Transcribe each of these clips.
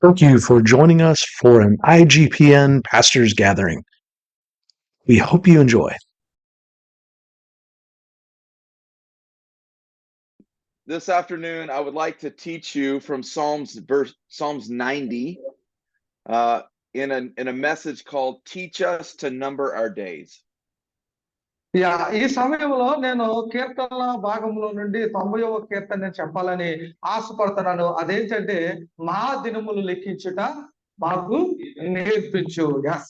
Thank you for joining us for an IGPN Pastors Gathering. We hope you enjoy. This afternoon, I would like to teach you from Psalms 90 in a message called "Teach Us to Number Our Days." ఈ సమయంలో నేను కీర్తనల భాగంలో నుండి 90వ కీర్తన నేను చెప్పాలని ఆశపడుతున్నాను. అదేంటంటే మా దినములు లెక్కించుట మాకు నేర్పించు. Yes.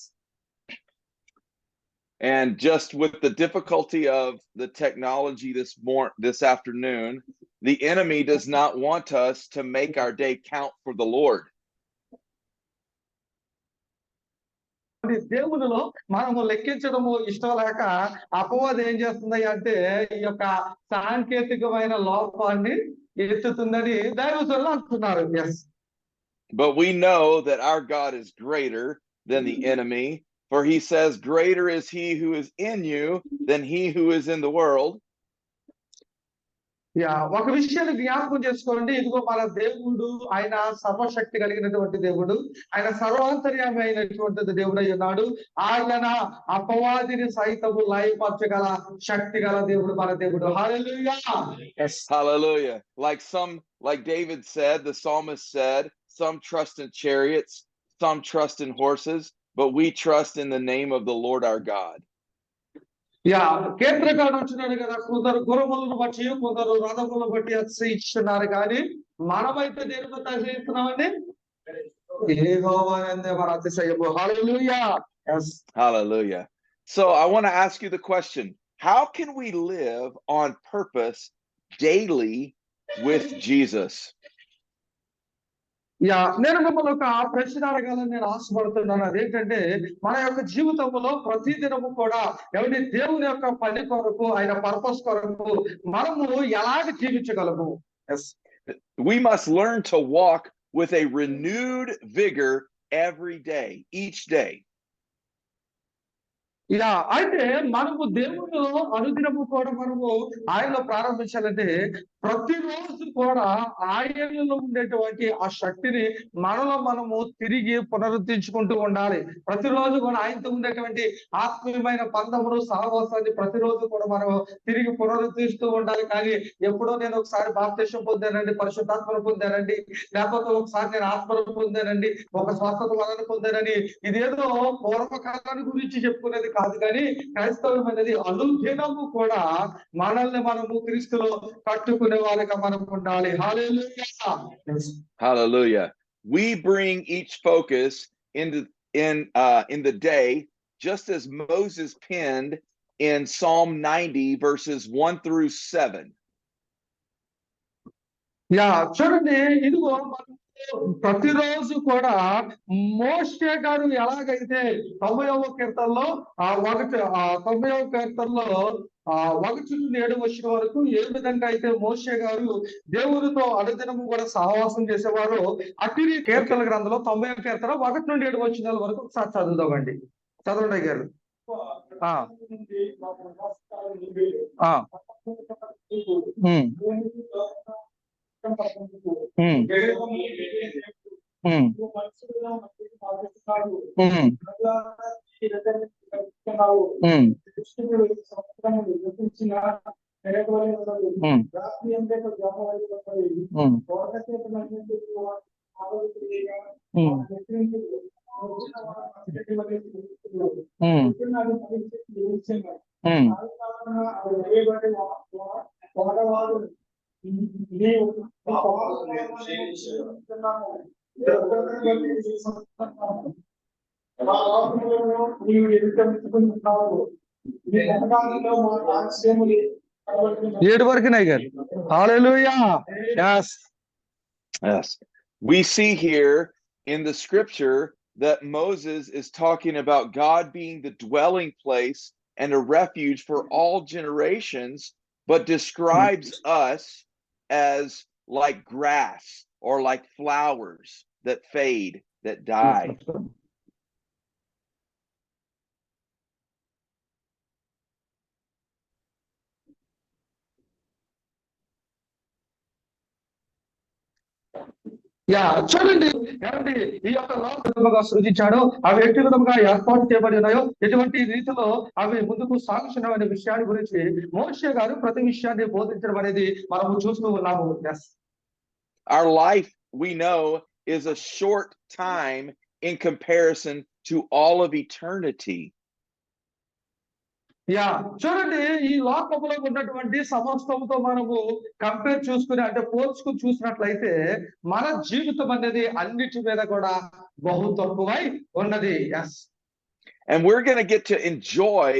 And just with the difficulty of the technology this afternoon, the enemy does not want us to make our day count for the Lord. దేవునిలో మనము లెక్కించడము ఇష్టం లేక అపవాదం ఏం చేస్తుంది అంటే ఈ యొక్క సాంకేతికమైన లోపాన్ని ఎత్తుతుందని దైవజనులు అంటున్నారు. Yes. But we know that our God is greater than the enemy, for he says, "Greater is he who is in you than he who is in the world." ఒక విషయాన్ని జ్ఞాపకం చేసుకోండి. ఇదిగో మన దేవుడు ఆయన సర్వశక్తి కలిగినటువంటి దేవుడు, ఆయన సర్వాంతర్యామి అయినటువంటి దేవుడు అయి ఉన్నాడు. ఆయన అపవాదిని సైతము లయపరచగల శక్తి గల దేవుడు మన దేవుడు. హల్లెలూయా. Yes. Hallelujah. Like David said, the psalmist said, some trust in chariots, some trust in horses, but we trust in the name of the Lord our God. కేంద్రకాడు అంటున్నాడు కదా, కొందరు గుర్రములను బట్టి కొందరు రథములను బట్టి అతిశయిస్తున్నారు, కానీ మనమైతే దేని బట్టి అతిశయిస్తున్నామండి? యెహోవానందే మన అతిశయము. హల్లెలూయా. Hallelujah. So I want to ask you the question, how can we live on purpose daily with Jesus? నేను మిమ్మల్ని ఒక ప్రశ్న అడగాలని నేను ఆశపడుతున్నాను. అదేంటంటే మన యొక్క జీవితంలో ప్రతిదినము కూడా ఎవరి దేవుని యొక్క పని కొరకు, ఆయన పర్పస్ కొరకు మనము ఎలాగ జీవించగలము? We must learn to walk with a renewed vigor every day, each day. అయితే మనము దేవునిలో అనుదినము కూడా మనము ఆయనలో ప్రారంభించాలంటే ప్రతిరోజు కూడా ఆయనలో ఉండేటువంటి ఆ శక్తిని మనలో మనము తిరిగి పునరుద్ధరించుకుంటూ ఉండాలి. ప్రతిరోజు కూడా ఆయనతో ఉండేటువంటి ఆత్మీయమైన బంధమును, సహవాసాన్ని ప్రతిరోజు కూడా మనం తిరిగి పునరుద్ధరిస్తూ ఉండాలి. కానీ ఎప్పుడో నేను ఒకసారి బాప్తిసం పొందానండి, పరిశుద్ధాత్మను పొందానండి, లేకపోతే ఒకసారి నేను ఆత్మను పొందానండి, ఒక స్వస్థత వలన పొందానని ఇదేదో పూర్వకాలాన్ని గురించి చెప్పుకునేది కాదు. కానీ క్రైస్తవం అనేది అనుదినము కూడా మనల్ని మనము క్రీస్తులో కట్టుకునే వారిగా మనం ఉండాలి. హల్లెలూయా. Hallelujah. We bring each focus in the day, just as Moses penned in Psalm 90 verses 1 through 7. చూడండి, ఇదిగో ప్రతిరోజు కూడా మోషే గారు ఎలాగైతే 90వ కీర్తనలో 90వ కీర్తనలో 1 నుండి 7 వచ్చిన వరకు ఏ విధంగా అయితే మోషే గారు దేవునితో అనుదినము కూడా సహవాసం చేసేవారు, అట్టి కీర్తన గ్రంథంలో 90వ కీర్తన 1 నుండి 7 వచ్చిన వరకు ఒకసారి చదువుదామండి. చదవండి గారు. ఏడు వరకు గారు. హల్లెలూయా. Yes. We see here in the scripture that Moses is talking about God being the dwelling place and a refuge for all generations, but describes us as like grass or like flowers that fade, that die. Yeah చూడండి ఏమండి ఈ యొక్క లోకముగా సృజించాడో అవి ఎట్టి విధముగా ఏర్పాటు చేయబడి ఉన్నాయో ఎటువంటి రీతిలో అవి ముందుకు సాగుతున్నాం అనే విషయాన్ని గురించి మోషే గారు ప్రతి విషయాన్ని బోధించడం అనేది మనము చూస్తూ ఉన్నాము. Yes. Our life, we know, is a short time in comparison to all of eternity. Yeah చూడండి ఈ లోకంలో ఉన్నటువంటి సమస్తంతో మనము కంపేర్ చూసుకుని అంటే పోల్చుకుని చూసినట్లయితే మన జీవితం అనేది అన్నిటి మీద కూడా బహు తక్కువై ఉన్నది. Yes And we're going to get to enjoy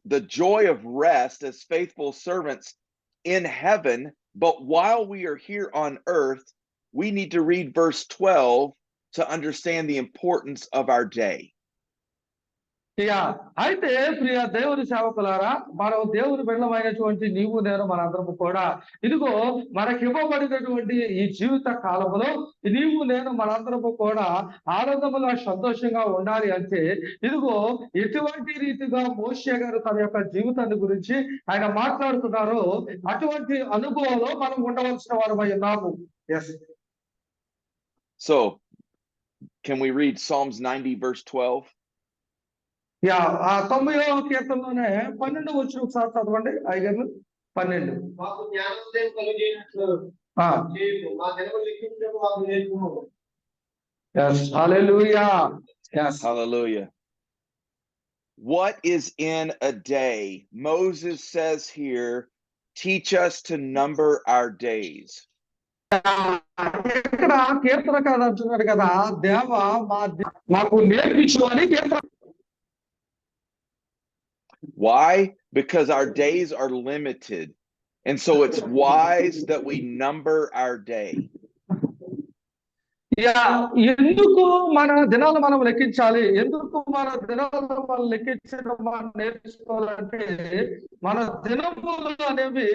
the joy of rest as faithful servants in heaven. But while we are here on earth, we need to read verse 12 to understand the importance of our day. Yeah అయితే ప్రియ దేవుని సేవకులారా మనం దేవుని బిడ్డలమైనటువంటి నీవు నేను మనందరము కూడా ఇదిగో మనకి ఇవ్వబడినటువంటి ఈ జీవిత కాలంలో నీవు నేను మనందరము కూడా ఆనందముగా సంతోషంగా ఉండాలి అంటే ఇదిగో ఎటువంటి రీతిగా మోషే గారు తన యొక్క జీవితాన్ని గురించి ఆయన మాట్లాడుతున్నారో అటువంటి అనుభవంలో మనం ఉండవలసిన వారమై ఉన్నాము. Yes So, can we read Psalms 90 verse 12? Yeah ఆ 90వ కీర్తనలోనే 12 వచ్చిన ఒకసారి చదవండి అయ్యగారు. 12 మాకు జ్ఞానోదయం కలిగినట్లు చేయు, మా దినములు లెక్కించుటకు మాకు నేర్పుము. Yes, hallelujah. Yes. Hallelujah. What is in a day? Moses says here, teach us to number our days. ఇక్కడ కీర్తనకారుడు అంటున్నాడు కదా, దేవా మాకు నేర్పించు అని కీర్తన. Why? Because our days are limited. And so it's wise that we number our day. ఎందుకు మన దినాలు మనం లెక్కించాలి, ఎందుకు మన దినాలు మనం లెక్కించడం మనం నేర్చుకోవాలంటే మన దినములు అనేవి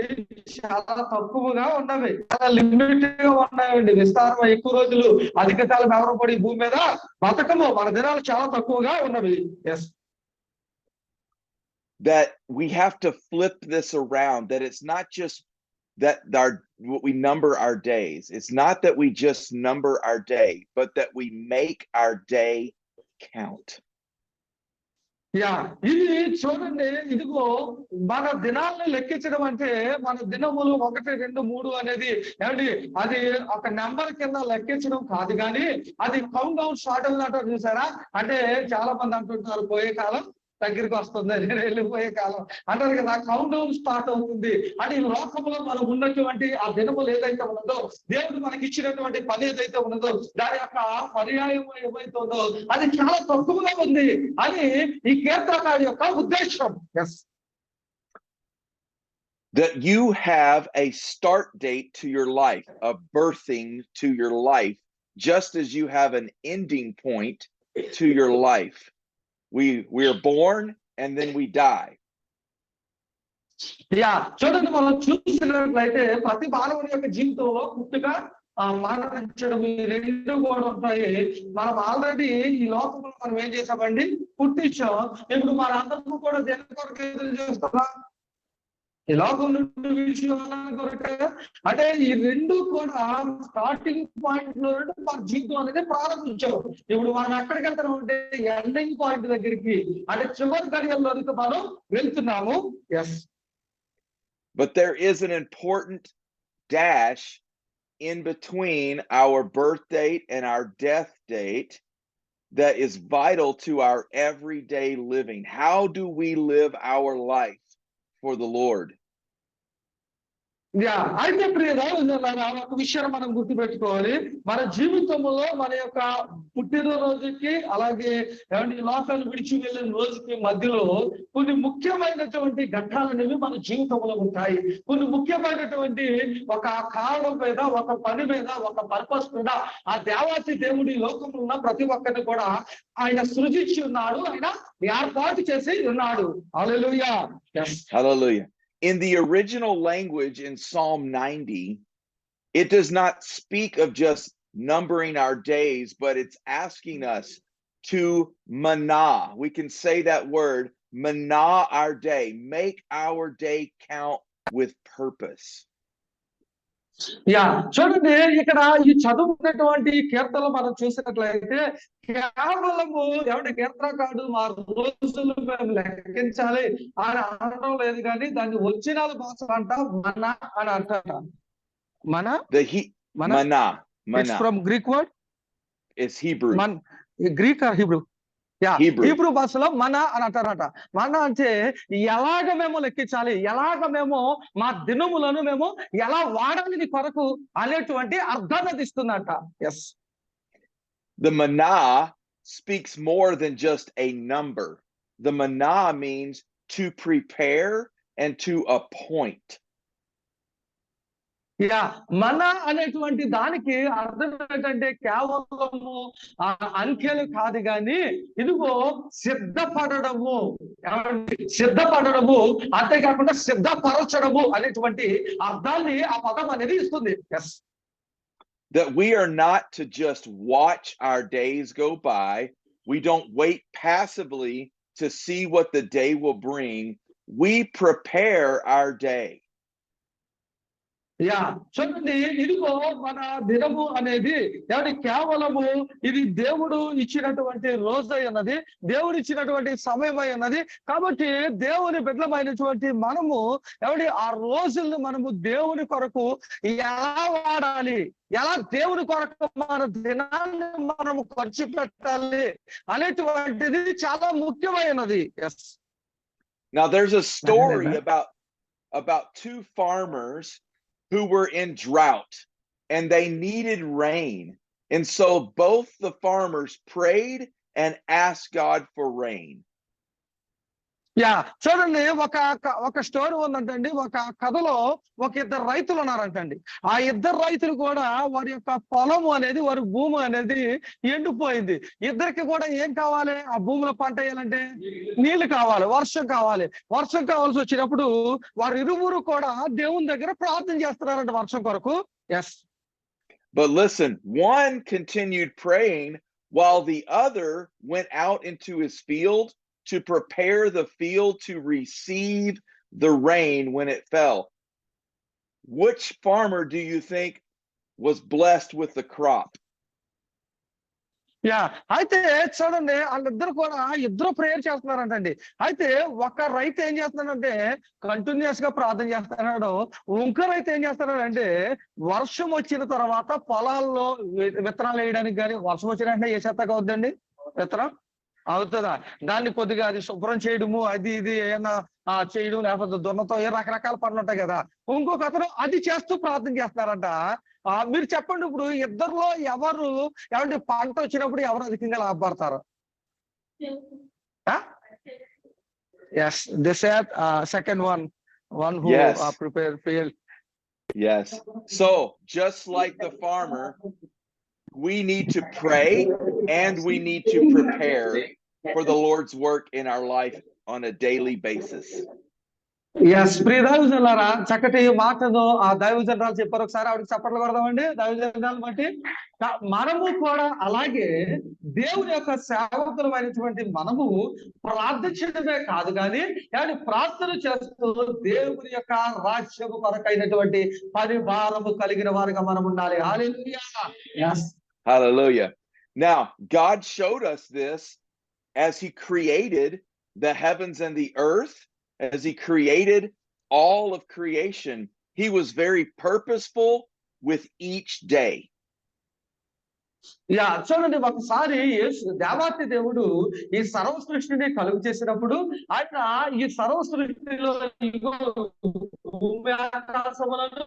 చాలా తక్కువగా ఉన్నవి, చాలా లిమిట్ గా ఉన్నాయండి. విస్తారం ఎక్కువ రోజులు అధిక కాలం ఎవరు పడి భూమి మీద బతకము, మన దినాలు చాలా తక్కువగా ఉన్నవి. Yes That we have to flip this around, that it's not just that we number our days. It's not that we just number our day, but that we make our day count. Yeah ఇది చూడండి, ఇదిగో మన దినాలను లెక్కించడం అంటే మన దినములు 1, 2, 3 అనేది ఏమండి అది ఒక నెంబర్ కింద లెక్కించడం కాదు, కానీ అది కౌంట్ డౌన్ స్టార్ట్ అవుతుందంటారు చూసారా. అంటే చాలా మంది అంటుంటారు పోయే కాలం దగ్గరికి వస్తుంది, నేను వెళ్ళిపోయే కాలం అంటారు కదా. కౌంట్ డౌన్ స్టార్ట్ అవుతుంది అని లోకంలో మనం ఉన్నటువంటి ఆ దినములు ఏదైతే ఉన్నదో, దేవుడు మనకి ఇచ్చినటువంటి పని ఏదైతే ఉన్నదో దాని యొక్క పర్యాయం ఏమైతే ఉందో అది చాలా తక్కువగా ఉంది అని ఈ కీర్తనకారుడి యొక్క ఉద్దేశం. Yes That you have a start date to your life, a birthing to your life, just as you have an ending point to your life. We are born and then we die. Yeah చూడండి, మనం చూసినట్లయితే ప్రతి మానవుని యొక్క జీవితంలో పుట్టుక మరణించడం ఈ రెండు కూడా ఉంటాయి. మనం ఆల్రెడీ ఈ లోకంలో మనం ఏం చేసామండి, పుట్టించాం. ఇప్పుడు మన అందరూ కూడా దేని కొరకు ఎదురు చూస్తున్నాం, ఈ లోకం నుండి కొరకే. అంటే ఈ రెండు కూడా స్టార్టింగ్ పాయింట్ లో మన జీవితం అనేది ప్రారంభించాం. ఇప్పుడు మనం ఎక్కడికి వెళ్తున్నాం అంటే ఎండింగ్ పాయింట్ దగ్గరికి, అంటే చివరి గడియల్లోనికి మనం వెళ్తున్నాము. Yes But there is an important dash in between our birth date and our death date that is vital to our everyday living. How do we live our life for the Lord? Yeah అయితే ఒక విషయాన్ని మనం గుర్తుపెట్టుకోవాలి. మన జీవితంలో మన యొక్క పుట్టినరోజుకి అలాగే లోకాలు విడిచి వెళ్ళిన రోజుకి మధ్యలో కొన్ని ముఖ్యమైనటువంటి ఘట్టాలు అనేవి మన జీవితంలో ఉంటాయి. కొన్ని ముఖ్యమైనటువంటి ఒక కారణం మీద, ఒక పని మీద, ఒక పర్పస్ మీద ఆ దేవాతి దేవుడి లోకంలో ఉన్న ప్రతి ఒక్కరిని కూడా ఆయన సృజించి ఉన్నాడు, ఆయన ఏర్పాటు చేసి ఉన్నాడు. హల్లెలూయా. Hallelujah. In the original language in Psalm 90, it does not speak of just numbering our days, but it's asking us to manah. We can say that word, manah our day, make our day count with purpose. Yeah చూడండి, ఇక్కడ ఈ చదువుకున్నటువంటి కీర్తనలు మనం చూసినట్లయితే కేవలము ఎవరి కీర్తనకారుడు మా రోజులు మేము లెక్కించాలి అని అనడం లేదు, కానీ దాన్ని ఒరిజినల్ భాష అంట మన అని అంటాట. మన మన Mana. It's from Greek word, It's Hebrew. Greek are Hebrew? Hebrew. Hebrew భాషలో మన అని అంటారట. మన అంటే ఎలాగ మేము లెక్కించాలి, ఎలాగ మేము మా దినములను మేము ఎలా వాడాలి నీ కొరకు అనేటువంటి అర్థాన్ని అది ఇస్తుందంట. Yes, The mana speaks more than just a number. The mana means to prepare and to appoint. Yeah మన అనేటువంటి దానికి అర్థం ఏంటంటే కేవలము అంకెలు కాదు, కానీ ఇదిగో సిద్ధపడము, సిద్ధపడము, అంతేకాకుండా సిద్ధపరచడము అనేటువంటి అర్థాన్ని ఆ పదం అనేది ఇస్తుంది. Yes, That we are not to just watch our days go by. We don't wait passively to see what the day will bring. We prepare our day. Yeah చూడండి, ఇదిగో మన దినము అనేది ఎవరి కేవలము ఇది దేవుడు ఇచ్చినటువంటి రోజు అన్నది, దేవుడు ఇచ్చినటువంటి సమయం అన్నది. కాబట్టి దేవుని బిడ్డలమైనటువంటి మనము ఎవరి ఆ రోజుల్ని మనము దేవుని కొరకు ఎలా వాడాలి, ఎలా దేవుని కొరకు మన దినాన్ని మనము ఖర్చు పెట్టాలి అనేటువంటిది చాలా ముఖ్యమైనది. Yes, Now there's a story about two farmers who were in drought and they needed rain. And so both the farmers prayed and asked God for rain. Yeah చూడండి, ఒక స్టోరీ ఉందంటండి. ఒక కథలో ఒక ఇద్దరు రైతులు ఉన్నారంటండి. ఆ ఇద్దరు రైతులు కూడా వారి యొక్క పొలము అనేది, వారి భూమి అనేది ఎండిపోయింది. ఇద్దరికి కూడా ఏం కావాలి, ఆ భూమిలో పంట వేయాలంటే నీళ్లు కావాలి, వర్షం కావాలి. వర్షం కావాల్సి వచ్చినప్పుడు వారు ఇరువురు కూడా దేవుని దగ్గర ప్రార్థన చేస్తున్నారంట వర్షం కొరకు. Yes, But listen, one continued praying while the other went out into his field to prepare the field to receive the rain when it fell. Which farmer do you think was blessed with the crop? Yeah అయితే చూడండి, వాళ్ళిద్దరు కూడా ఇద్దరు prayer చేస్తున్నారంటండి. అయితే ఒక రైతు ఏం చేస్తున్నాడంటే కంటిన్యూస్ గా ప్రార్థన చేస్తున్నాడు. ఇంకో రైతు ఏం చేస్తున్నాడంటే వర్షం వచ్చిన తర్వాత పొలాల్లో విత్తనాలు వేయడానికి, కానీ వర్షం వచ్చినంటే ఏ చెత్తగా అవుద్దండి విత్తనం అవుతుందా? దాన్ని కొద్దిగా అది శుభ్రం చేయడము, అది ఇది ఏమైనా చేయడం, లేకపోతే దున్నతో ఏ రకరకాల పనులు ఉంటాయి కదా. ఇంకొక అతను అది చేస్తూ ప్రార్థన చేస్తున్నారంట. మీరు చెప్పండి, ఇప్పుడు ఇద్దరులో ఎవరు ఏమంటే పంట వచ్చినప్పుడు ఎవరు అధికంగా లాభపడతారు? Yes, this second one who Yes. prepared field. Yes. So just like the farmer, we need to pray and we need to prepare for the Lord's work in our life on a daily basis. Yes, ప్రియ దైవజనులారా, చక్కటి మాటను ఆ దైవజనరాలు చెప్పారు. ఒకసారి ఆవిడకి చప్పట్లు కొడదామండి దైవజనరాలు బట్టి. మనము కూడా అలాగే దేవుని యొక్క సేవకులమైనటువంటి మనము ప్రార్థించడమే కాదు, కానీ ప్రార్థన చేస్తూ దేవుని యొక్క రాజ్యము కొరకైనటువంటి పరిభారము కలిగిన వారిగా మనం ఉండాలి. హల్లెలూయా. yes. Hallelujah. Now, God showed us this as he created the heavens and the earth, as he created all of creation. He was very purposeful with each day. Yeah చూడండి, ఒకసారి దేవాతి దేవుడు ఈ సర్వ సృష్టిని కలుగు చేసినప్పుడు ఆయన ఈ సర్వ సృష్టిలో భూమి ఆకాశములను,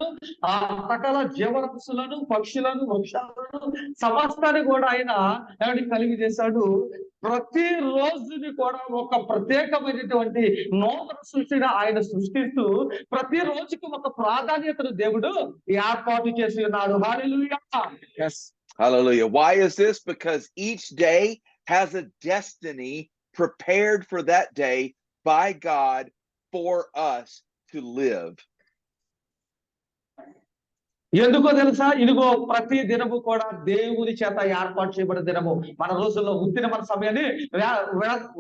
ఆ సకల జీవరాశులను, పక్షులను, వృక్షాలను, సమస్తాన్ని కూడా ఆయన కలిగి చేశాడు. ప్రతి రోజుని కూడా ఒక ప్రత్యేకమైనటువంటి నూతన సృష్టిని ఆయన సృష్టిస్తూ ప్రతి రోజుకి ఒక ప్రాధాన్యతను దేవుడు ఏర్పాటు చేసి ఉన్నాడు. హల్లెలూయా. yes. Hallelujah. Why is this? Because each day has a destiny prepared for that day by God for us to live. ఎందుకో తెలుసా? ఇదిగో ప్రతి దినము కూడా దేవుని చేత ఏర్పాటు చేయబడిన దినము. మన రోజుల్లో ఉత్తిన మన సమయాన్ని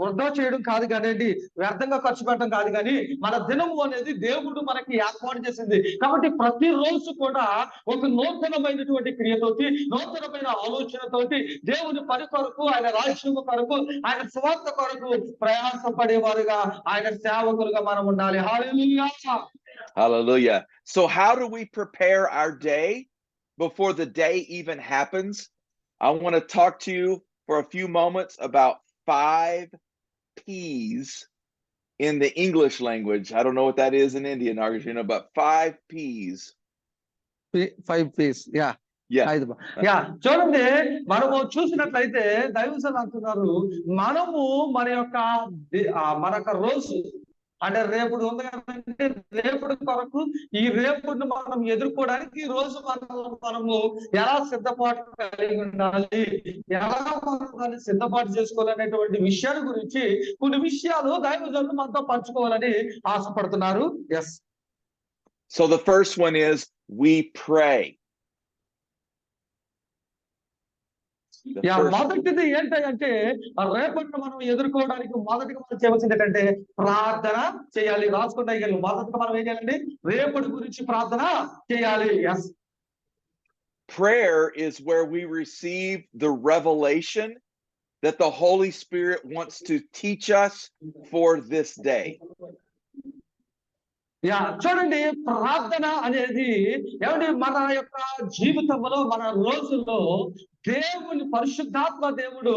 వృధా చేయడం కాదు కానివ్వండి, వ్యర్థంగా ఖర్చు పెట్టడం కాదు కానీ, మన దినము అనేది దేవుడు మనకి ఏర్పాటు చేసింది. కాబట్టి ప్రతి రోజు కూడా ఒక నూతనమైనటువంటి క్రియతోటి, నూతనమైన ఆలోచనతోటి దేవుని పని కొరకు, ఆయన రాజ్యము కొరకు, ఆయన స్వార్థ కొరకు ప్రయాసపడేవారుగా, ఆయన సేవకులుగా మనం ఉండాలి. హల్లెలూయా. Hallelujah. So how do we prepare our day before the day even happens? I want to talk to you for a few moments about 5 P's in the English language. I don't know what that is in Indian, Argentina, but 5 P's. 5 P's. Yeah. Yeah. Yeah, చూడండి, మనము చూసినట్లయితే దైవజనులు అంటున్నారు, మనము మన యొక్క రోజు అంటే రేపుడు ఉంది కదంటే, రేపుడు కొరకు, ఈ రేపుడును మనం ఎదుర్కోవడానికి ఈ రోజు మనము ఎలా సిద్ధపాటు కలిగి ఉండాలి, ఎలా మనం దాన్ని సిద్ధపాటు చేసుకోవాలనేటువంటి విషయాల గురించి కొన్ని విషయాలు దైవజనులు మనతో పంచుకోవాలని ఆశపడుతున్నారు. Yes. So the first one is we pray. మొదటిది ఏంటంటే, రేపటిని మనం ఎదుర్కోవడానికి మొదటిగా మనం చేయవలసింది ఏంటంటే ప్రార్థన చేయాలి. రాసుకుంటే మొదటిగా మనం ఏం చేయాలండి? రేపటి గురించి ప్రార్థన చేయాలి. Yes. Prayer is where we receive the revelation that the Holy Spirit wants to teach us for this day. Yeah, చూడండి, ప్రార్థన అనేది ఏమంటే మన యొక్క జీవితంలో, మన రోజుల్లో దేవుని పరిశుద్ధాత్మ దేవుడు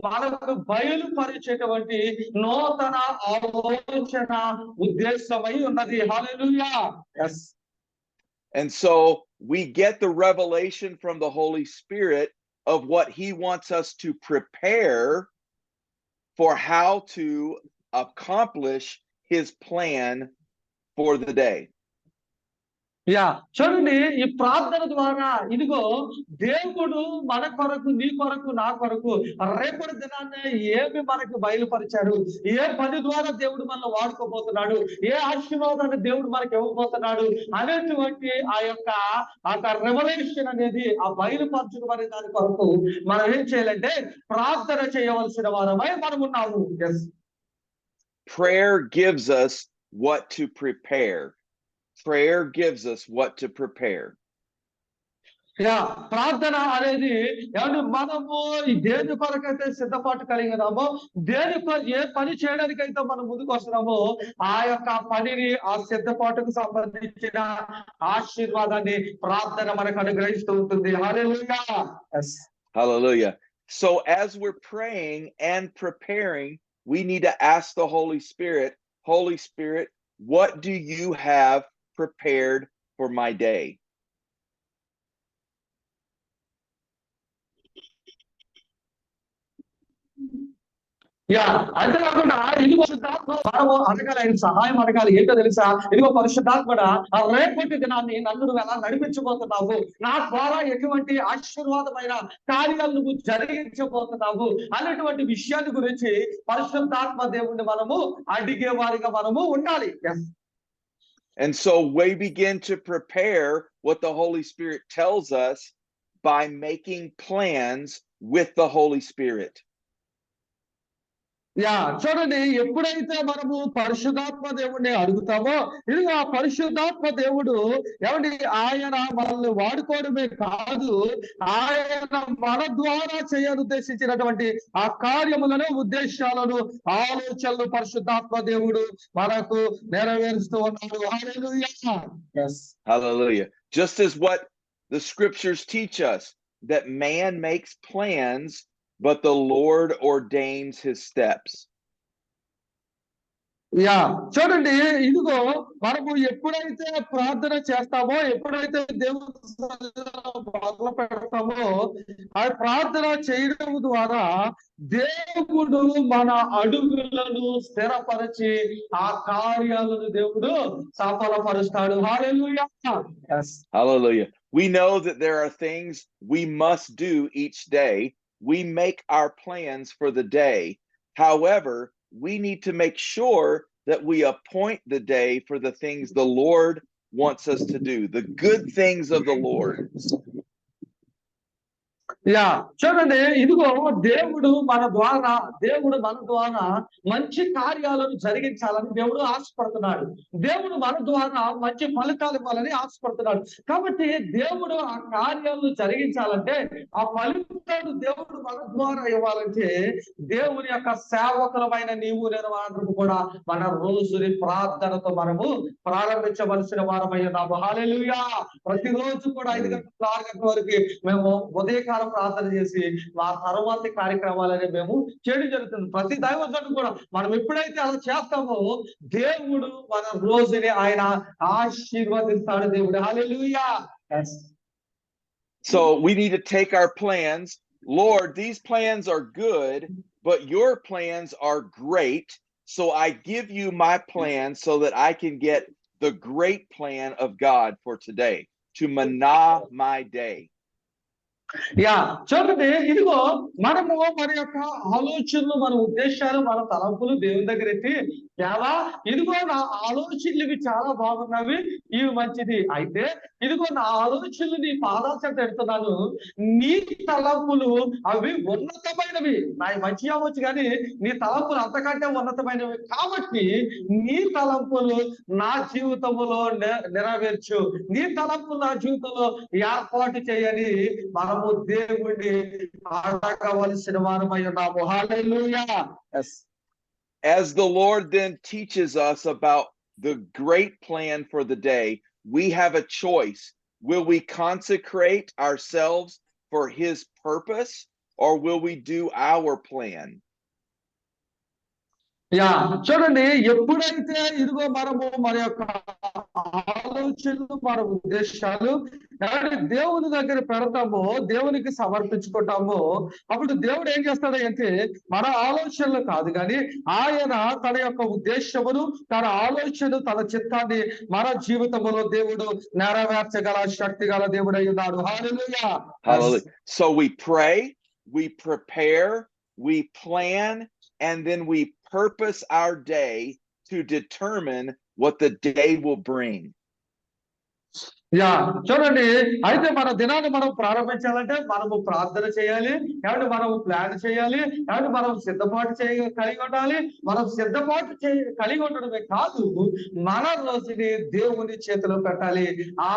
మనకు బయలుపరిచేటువంటి నూతన ఆలోచన ఉద్దేశమై ఉన్నది. హల్లెలూయా. yes. And so we get the revelation from the Holy Spirit of what he wants us to prepare for how to accomplish his plan for the day. Yeah, చూడండి, ఈ ప్రార్థన ద్వారా ఇదిగో దేవుడు మన కొరకు, నీ కొరకు, నా కొరకు రేపటి దినాన్ని ఏమి మనకు బయలుపరిచాడు, ఏ పని ద్వారా దేవుడు మనల్ని వాడుకోబోతున్నాడు, ఏ ఆశీర్వాదాన్ని దేవుడు మనకి ఇవ్వబోతున్నాడు అనేటువంటి ఆ యొక్క రెవల్యూషన్ అనేది, ఆ బయలుపరచడం అనే దాని కొరకు మనం ఏం చేయాలంటే ప్రార్థన చేయవలసిన వారమై మనం ఉన్నాము. Prayer gives us what to prepare. Prayer gives us what to prepare. Yeah, ప్రార్థన అనేది ఏమంటే మనము దేని కొరకైతే సిద్ధపాటు కలిగినామో, ఏ పని చేయడానికైతే మనం ముందుకు వస్తున్నామో, ఆ యొక్క పనిని, ఆ సిద్ధపాటుకు సంబంధించిన ఆశీర్వాదాన్ని ప్రార్థన మనకు అనుగ్రహిస్తూ ఉంటుంది. హల్లెలూయా. Hallelujah. So as we're praying and preparing, we need to ask the Holy Spirit, what do you have prepared for my day? Yeah, అంతేకాకుండా ఇదిగో పరిశుద్ధాత్మ మనము అడగాలి, ఆయన సహాయం అడగాలి. ఏంటో తెలుసా? ఇదిగో పరిశుద్ధాత్మ, ఆ రేపటి దినాన్ని నన్ను నువ్వు ఎలా నడిపించబోతున్నావు, నా ద్వారా ఎటువంటి ఆశీర్వాదమైన కార్యాలు నువ్వు జరిగించబోతున్నావు అనేటువంటి విషయాన్ని గురించి పరిశుద్ధాత్మ దేవుణ్ణి మనము అడిగే వారిగా మనము ఉండాలి. And so we begin to prepare what the Holy Spirit tells us by making plans with the Holy Spirit. Yeah, చూడండి, ఎప్పుడైతే మనము పరిశుద్ధాత్మ దేవుడిని అడుగుతామో, ఇది ఆ పరిశుద్ధాత్మ దేవుడు ఏమండి, ఆయన మనల్ని వాడుకోవడమే కాదు, ఆయన మన ద్వారా చేయాలనుద్దేశించినటువంటి ఆ కార్యములను, ఉద్దేశాలను, ఆలోచనలు పరిశుద్ధాత్మ దేవుడు మనకు నెరవేరుస్తూ ఉన్నాడు. హల్లెలూయా. Hallelujah. Just as what the scriptures teach us, that man makes plans, but the Lord ordains his steps. Yeah, చూడండి, ఇదిగో మనము ఎప్పుడైతే ప్రార్థన చేస్తామో, ఎప్పుడైతే దేవుడు మొదలు పెడతామో, ఆ ప్రార్థన చేయడం ద్వారా దేవుడు మన అడుగులను స్థిరపరిచి ఆ కార్యాలను దేవుడు సఫలపరుస్తాడు. హల్లెలూయా. Hallelujah. We know that there are things we must do each day. We make our plans for the day. However, we need to make sure that we appoint the day for the things the Lord wants us to do, the good things of the Lord. Yeah చూడండి, ఇదిగో దేవుడు మన ద్వారా మంచి కార్యాలను జరిగించాలని దేవుడు ఆశపడుతున్నాడు. దేవుడు మన ద్వారా మంచి ఫలితాలు ఇవ్వాలని ఆశపడుతున్నాడు. కాబట్టి దేవుడు ఆ కార్యాలను జరిగించాలంటే, ఆ ఫలితాలు దేవుడు మన ద్వారా ఇవ్వాలంటే, దేవుని యొక్క సేవకులమైన నీవు నేను అందరూ కూడా మన రోజుని ప్రార్థనతో మనము ప్రారంభించవలసిన వారమై ఉన్నాము. హల్లెలూయా. ప్రతిరోజు కూడా 5 గంటల 6 గంటల వరకు మేము ఉదయకాలం ప్రార్థన చేసి ఆ తర్వాతి కార్యక్రమాలని మేము చేయడం జరుగుతుంది. ప్రతి దైవజనుడు కూడా మనం ఎప్పుడైతే అలా చేస్తామో దేవుడు మన రోజుని ఆయన ఆశీర్వదిస్తాడు. దేవుడు హల్లెలూయా. So we need to take our plans. Lord, these plans are good, but your plans are great. So I give you my plan so that I can get the great plan of God for today, to mana my day. Yeah చూడండి, ఇదిగో మనము మన యొక్క ఆలోచనలు, మన ఉద్దేశాలు, మన తలంపులు దేవుని దగ్గర ఎత్తి, దేవా ఇదిగో నా ఆలోచనలు ఇవి చాలా బాగున్నవి, ఇవి మంచిది. అయితే ఇదిగో నా ఆలోచనలు నీ పాదాల చెంత పెడుతున్నాను. నీ తలంపులు అవి ఉన్నతమైనవి. నా మంచి అవ్వచ్చు కానీ నీ తలంపులు అంతకంటే ఉన్నతమైనవి. కాబట్టి నీ తలంపులు నా జీవితంలో నెరవేర్చు, నీ తలంపులు నా జీవితంలో ఏర్పాటు చేయని మనము దేవుడిని అడగవలసిన వారమై ఉన్నాము. హల్లెలూయా. As the Lord then teaches us about the great plan for the day, we have a choice. Will we consecrate ourselves for his purpose, or will we do our plan? Yeah చూడండి, ఎప్పుడైతే ఇదిగో మనము మన యొక్క ఆలోచనలు, మన ఉద్దేశాలు దేవుని దగ్గర పెడతామో, దేవునికి సమర్పించుకుంటామో, అప్పుడు దేవుడు ఏం చేస్తాడు అంటే, మన ఆలోచనలు కాదు కానీ ఆయన తన యొక్క ఉద్దేశమును, తన ఆలోచన, తన చిత్తాన్ని మన జీవితంలో దేవుడు నెరవేర్చగల శక్తి గల దేవుడు అయి ఉన్నాడు. హల్లెలూయా. Hallelujah. So we pray, we prepare, we plan, and then we purpose our day to determine what the day will bring. Yeah చూడండి, అయితే మన దినాన్ని మనం ప్రారంభించాలంటే మనము ప్రార్థన చేయాలి, కాబట్టి మనము ప్లాన్ చేయాలి, కాబట్టి మనం సిద్ధపాటు కలిగి ఉండాలి. మనం సిద్ధపాటు కలిగి ఉండడమే కాదు, మన రోజుని దేవుని చేతిలో పెట్టాలి.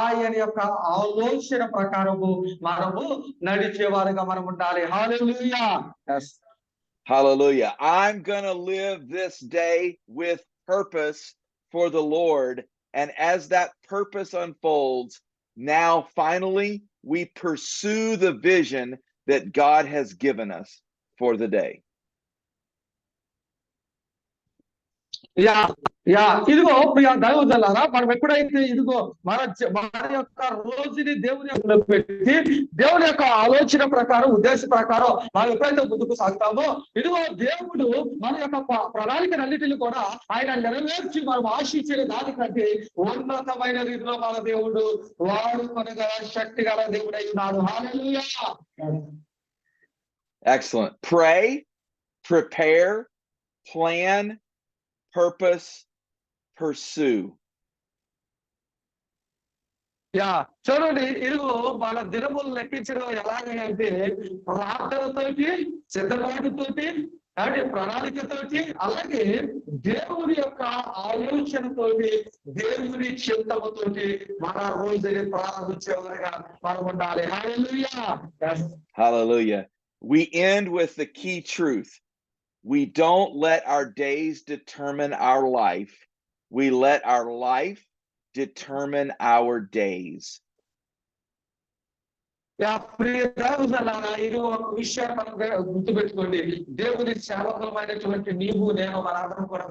ఆయన యొక్క ఆలోచన ప్రకారము మనము నడిచేవారుగా మనం ఉండాలి. హల్లెలూయా. Hallelujah. I'm going to live this day with purpose for the Lord. And as that purpose unfolds, now finally we pursue the vision that God has given us for the day. Yeah yeah ఇదిగో ప్రియ దైవజనులారా, మనం ఎప్పుడైతే ఇదిగో మన యొక్క రోజుని దేవుని యొక్క పెట్టి, దేవుని యొక్క ఆలోచన ప్రకారం, ఉద్దేశ ప్రకారం మనం ఎప్పుడైతే ముందుకు సాగుతామో, ఇదిగో దేవుడు మన యొక్క ప్రణాళికలన్నిటిని కూడా ఆయన నెరవేర్చి మనం ఆశించిన దానికంటే ఉన్నతమైన రీతిలో మన దేవుడు వాడుకొనగల శక్తి గల దేవుడు అయి ఉన్నాడు. హల్లెలూయా. Excellent. Pray, prepare, plan, purpose, pursue. Yeah చూడండి, ఇదిగో మన దినములు లెక్కించడం ఎలాగంటే ప్రార్థనతోటి, సిద్ధపాటుతోటి, అంటే ప్రణాళికతోటి, అలాగే దేవుని యొక్క ఆలోచనతోటి, దేవుని చింతముతోటి మన రోజుని ప్రారంభించేవారుగా మనం ఉండాలి. హల్లెలూయా. Hallelujah. We end with the key truth. We don't let our days determine our life. We let our life determine our days. ప్రియ దైవజనులారా, ఇది ఒక విషయం మనం గుర్తుపెట్టుకోండి. దేవుని సేవకులమైనటువంటి నీవు నేను మనందరం కూడా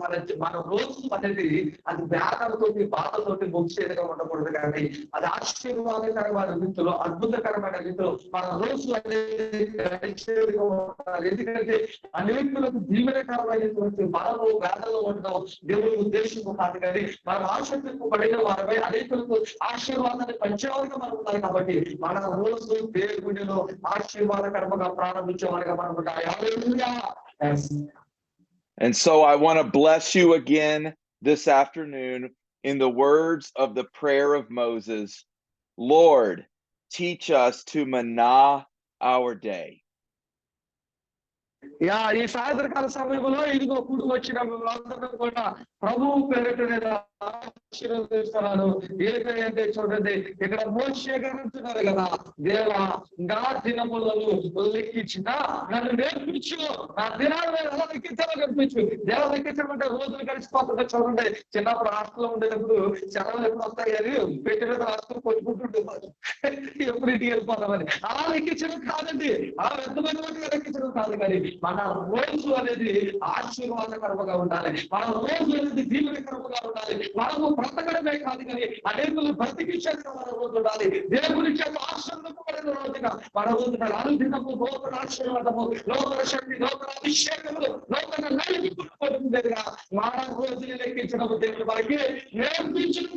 మన రోజు అనేది అది వేదనతోటి, బాధతోటి ముగిసేదిగా ఉండకూడదు, కానీ అది ఆశీర్వాదకరమైన రీతిలో, అద్భుతకరమైన రీతిలో మన రోజు అనేది గడిచేదిగా ఉండాలి. ఎందుకంటే అనేకులకు దీవెనకరమైనటువంటి మనము వేదనలో ఉండడం దేవుని ఉద్దేశం కాదు, కానీ మనం ఆసక్తికి పడిన వారమై అనేకులకు ఆశీర్వాదాన్ని పంచేవారుగా మనం ఉండాలి. కాబట్టి మన రోజు దేవునిలో ఆశీర్వాదకరముగా ప్రారంభించేవారుగా మనం ఉండాలి. హల్లెలూయా. And so I want to bless you again this afternoon in the words of the prayer of Moses, Lord, teach us to manna our day. ఈ సాయంత్రకాల సమయంలో ఇదిగో కూడి వచ్చిన అందరూ కూడా ప్రభువు పేరిట నేను ఆశీర్వదిస్తున్నాను. ఏంటంటే చూడండి, ఇక్కడ మోషే గారు అంటున్నారు కదా, దేవా నా దినములను లెక్కించిన నన్ను నేర్పించు, నా దినాలను ఎలా లెక్కించాలో నేర్పించు. ఎలా లెక్కించడం అంటే రోజులు కలిసిపోతుంటే చూడండి, చిన్నప్పుడు హాస్టల్లో ఉండేటప్పుడు సెలవులు ఎప్పుడు వస్తాయి అని పెట్టి మీద హాస్టల్ కొట్టుకుంటుండేవారు ఎప్పుడు ఇంటికి వెళ్ళిపోతామని. అలా లెక్కించడం కాదండి, ఆ వ్యర్థమైన లెక్కించడం కాదు, కానీ మన రోజు అనేది ఆశీర్వాదకరముగా ఉండాలి, మన రోజు అనేది దీవెనకరముగా ఉండాలి. మనము బ్రతకడమే కాదు కానీ అనేకులు బ్రతికించేది మన రోజు ఉండాలి. దేవుని చేత ఆశీర్వదింపబడిన రోజుగా మన రోజు అనుదినము నూతన ఆశీర్వాదము, నూతన శక్తి, నూతన అభిషేకములు, నూతన నైపుణ్యం మన రోజుని లెక్కించడం దేవుడు మనకి నేర్పించిన